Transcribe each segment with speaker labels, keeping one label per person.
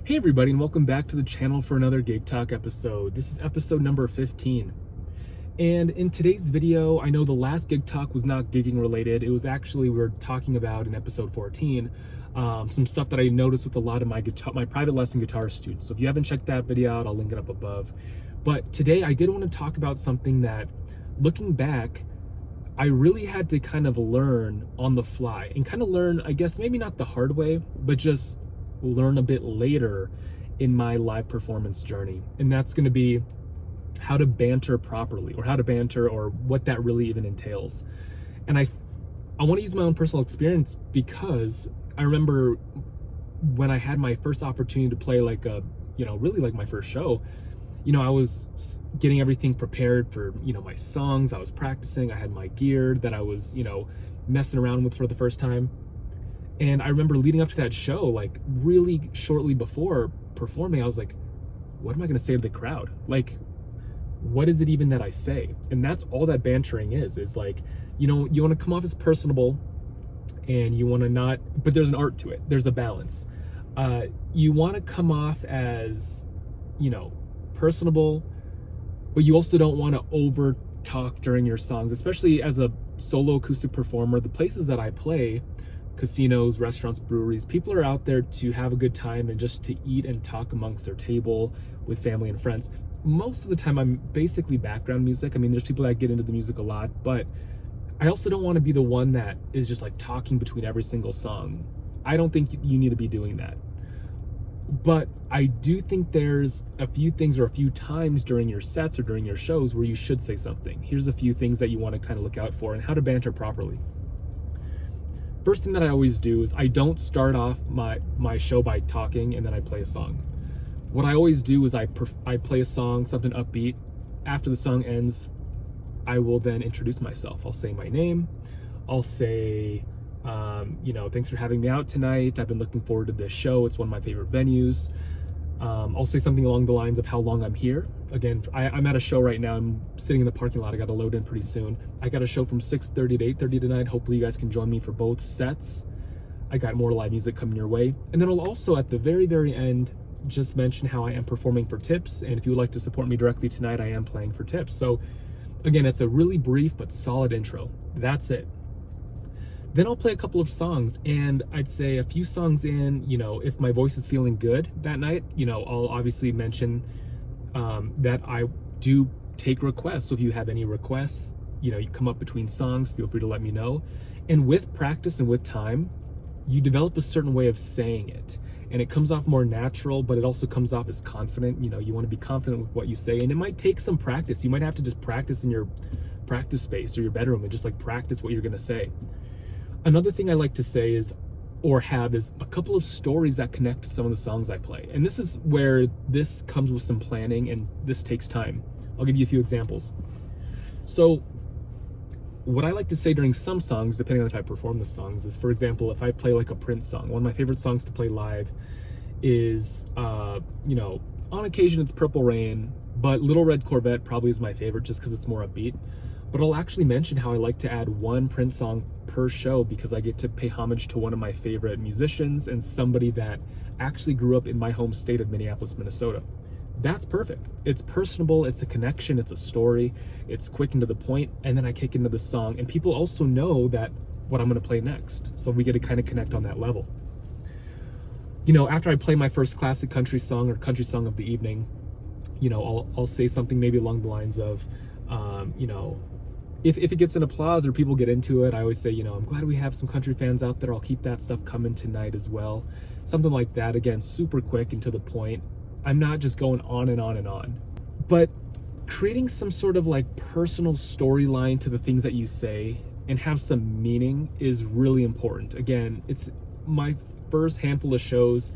Speaker 1: Hey everybody, and welcome back to the channel for another Gig Talk episode. This is episode number 15. And in today's video, I know the last Gig Talk was not gigging related. It was actually, we were talking about in episode 14, some stuff that I noticed with a lot of my private lesson guitar students. So if you haven't checked that video out, I'll link it up above. But today I did want to talk about something that, looking back, I really had to kind of learn on the fly and kind of learn, I guess, maybe not the hard way, but just learn a bit later in my live performance journey. And that's going to be how to banter properly, or how to banter, or what that really even entails. And I want to use my own personal experience, because I remember when I had my first opportunity to play really like my first show, I was getting everything prepared for, my songs. I was practicing. I had my gear that I was, messing around with for the first time. And I remember leading up to that show, like really shortly before performing, I was like, what am I going to say to the crowd? Like, what is it even that I say? And that's all that bantering is like, you want to come off as personable, and you want to not, but there's an art to it. There's a balance. You want to come off as, personable, but you also don't want to over talk during your songs, especially as a solo acoustic performer. The places that I play, casinos, restaurants, breweries, people are out there to have a good time and just to eat and talk amongst their table with family and friends. Most of the time I'm basically background music. I mean, there's people that get into the music a lot, but I also don't want to be the one that is just like talking between every single song. I don't think you need to be doing that. But I do think there's a few things, or a few times during your sets or during your shows, where you should say something. Here's a few things that you want to kind of look out for and how to banter properly. First thing that I always do is I don't start off my show by talking and then I play a song. What I always do is I play a song, something upbeat. After the song ends, I will then introduce myself. I'll say my name. I'll say, thanks for having me out tonight. I've been looking forward to this show. It's one of my favorite venues. I'll say something along the lines of how long I'm here. Again, I'm at a show right now. I'm sitting in the parking lot. I got to load in pretty soon. I got a show from 6:30 to 8:30 tonight. Hopefully you guys can join me for both sets. I got more live music coming your way. And then I'll also, at the very, very end, just mention how I am performing for tips. And if you would like to support me directly tonight, I am playing for tips. So again, it's a really brief but solid intro. That's it. Then I'll play a couple of songs, and I'd say a few songs in, if my voice is feeling good that night, I'll obviously mention that I do take requests. So if you have any requests, you come up between songs, feel free to let me know. And with practice and with time, you develop a certain way of saying it, and it comes off more natural, but it also comes off as confident. You want to be confident with what you say, and it might take some practice. You might have to just practice in your practice space or your bedroom and just like practice what you're going to say. Another thing I like to say is a couple of stories that connect to some of the songs I play. And this is where this comes with some planning, and this takes time. I'll give you a few examples. So what I like to say during some songs, depending on if I perform the songs, is, for example, if I play like a Prince song, one of my favorite songs to play live is, on occasion it's Purple Rain, but Little Red Corvette probably is my favorite just because it's more upbeat. But I'll actually mention how I like to add one Prince song per show, because I get to pay homage to one of my favorite musicians and somebody that actually grew up in my home state of Minneapolis, Minnesota. That's perfect. It's personable, it's a connection, it's a story, it's quick and to the point, and then I kick into the song, and people also know that what I'm going to play next. So we get to kind of connect on that level. After I play my first classic country song or country song of the evening, I'll say something maybe along the lines of, if it gets an applause or people get into it, I always say, I'm glad we have some country fans out there. I'll keep that stuff coming tonight as well. Something like that. Again, super quick and to the point. I'm not just going on and on and on. But creating some sort of like personal storyline to the things that you say and have some meaning is really important. Again, it's my first handful of shows,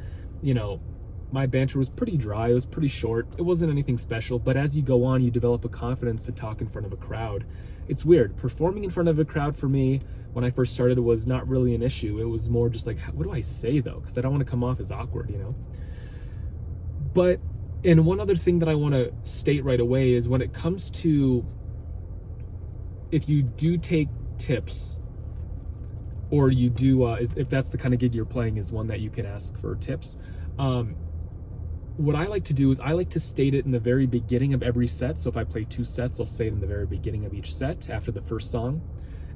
Speaker 1: my banter was pretty dry. It was pretty short. It wasn't anything special, but as you go on, you develop a confidence to talk in front of a crowd. It's weird. Performing in front of a crowd for me, when I first started, was not really an issue. It was more just like, what do I say though? Because I don't want to come off as awkward, But, and one other thing that I want to state right away is when it comes to, if you do take tips, or you do, if that's the kind of gig you're playing, is one that you can ask for tips, what I like to do is I like to state it in the very beginning of every set. So if I play 2 sets, I'll say it in the very beginning of each set after the first song,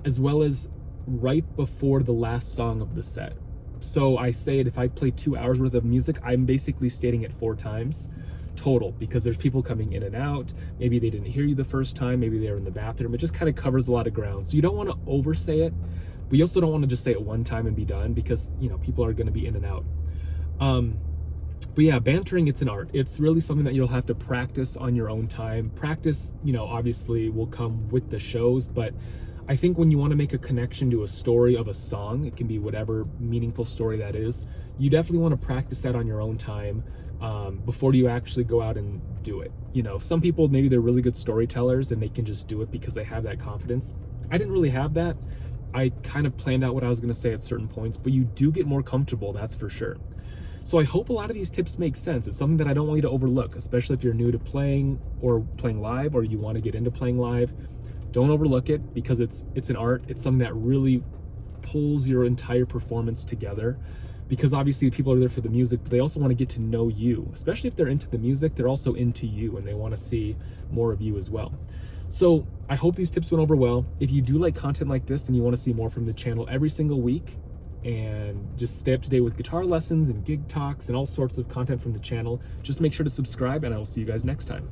Speaker 1: as well as right before the last song of the set. So I say it, if I play 2 hours worth of music, I'm basically stating it 4 times total, because there's people coming in and out. Maybe they didn't hear you the first time, maybe they were in the bathroom. It just kind of covers a lot of ground. So you don't want to oversay it, but you also don't want to just say it one time and be done, because people are going to be in and out. But yeah, bantering, it's an art. It's really something that you'll have to practice on your own time. Practice, obviously will come with the shows, but I think when you want to make a connection to a story of a song, it can be whatever meaningful story that is, you definitely want to practice that on your own time before you actually go out and do it. Some people, maybe they're really good storytellers and they can just do it because they have that confidence. I didn't really have that. I kind of planned out what I was going to say at certain points, but you do get more comfortable, that's for sure. So I hope a lot of these tips make sense. It's something that I don't want you to overlook, especially if you're new to playing live, or you want to get into playing live. Don't overlook it, because it's an art. It's something that really pulls your entire performance together, because obviously people are there for the music, but they also want to get to know you. Especially if they're into the music, they're also into you and they want to see more of you as well. So I hope these tips went over well. If you do like content like this and you want to see more from the channel every single week, and just stay up to date with guitar lessons and gig talks and all sorts of content from the channel, just make sure to subscribe, and I will see you guys next time.